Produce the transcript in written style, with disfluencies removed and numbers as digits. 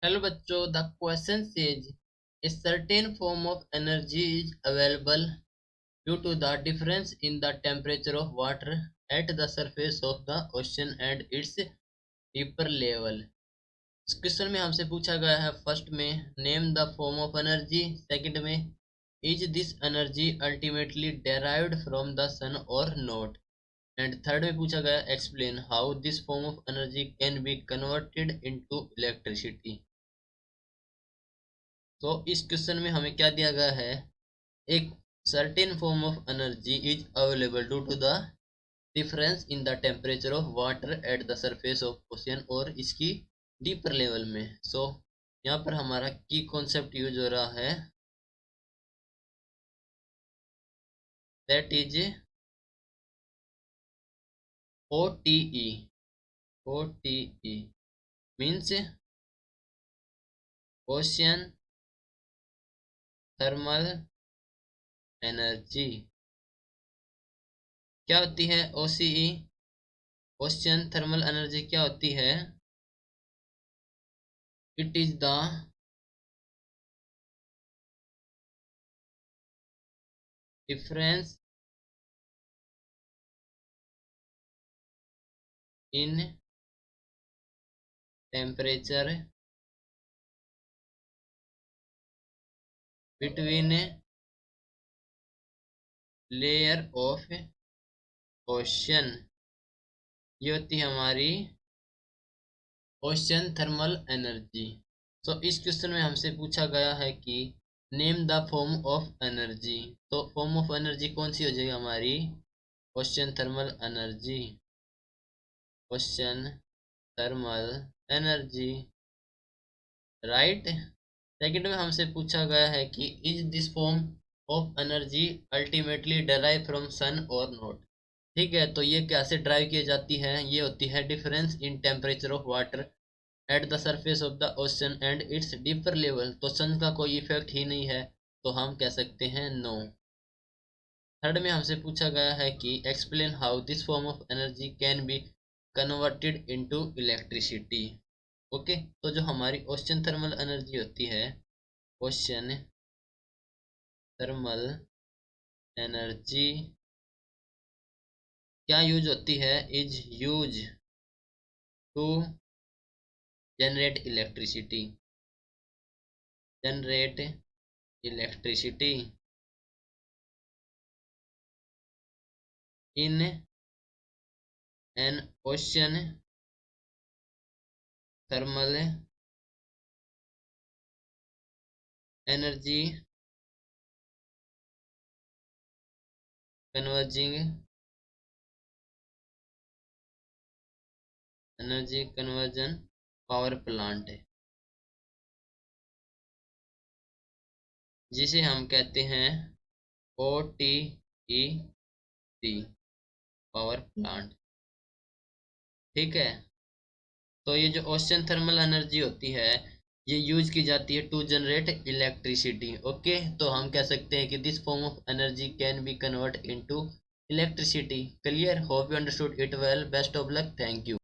Hello बच्चों, the question says a certain form of energy is available due to the difference in the temperature of water at the surface of the ocean and its deeper level। इस question में हमसे पूछा गया है first में name the form of energy, second में is this energy ultimately derived from the sun और not, and third में पूछा गया explain how this form of energy can be converted into electricity. तो इस क्वेश्चन में हमें क्या दिया गया है, एक certain form of energy is available due to the difference in the temperature of water at the surface of ocean और इसकी डीपर लेवल में। सो यहाँ पर हमारा की कॉन्सेप्ट यूज हो रहा है, that is OTE। OTE means ocean thermal energy. क्या होती है OCE, ओशियन थर्मल एनर्जी? क्या होती है? It is the difference in temperature between layer of ocean. ये होती है हमारी ओशन थर्मल एनर्जी। तो इस क्वेश्चन में हमसे पूछा गया है कि name the form of energy. तो फॉर्म ऑफ एनर्जी कौन सी हो जाएगी हमारी? Ocean thermal energy. Ocean thermal energy, right. Second में हमसे पूछा गया है कि is this form of energy ultimately derived from sun और नॉट। ठीक है, तो ये कैसे ड्राइव की जाती है? ये होती है difference in temperature of water at the surface of the ocean and it's deeper level. तो सन का कोई इफेक्ट ही नहीं है, तो हम कह सकते हैं नो। थर्ड में हमसे पूछा गया है कि explain how this form of energy can be converted into electricity. Okay, तो जो हमारी ओशन थर्मल एनर्जी होती है, ओशन थर्मल एनर्जी क्या यूज होती है? Is use to generate electricity. Generate electricity in an ocean thermal energy converging energy conversion power plant है, जिसे हम कहते हैं OTEP पावर प्लांट। ठीक है, तो ये जो ओशन थर्मल एनर्जी होती है ये यूज की जाती है टू जनरेट इलेक्ट्रिसिटी। ओके, तो हम कह सकते हैं कि this form of energy can B convert into electricity. Clear? Hope you understood it well. Best of luck. Thank you.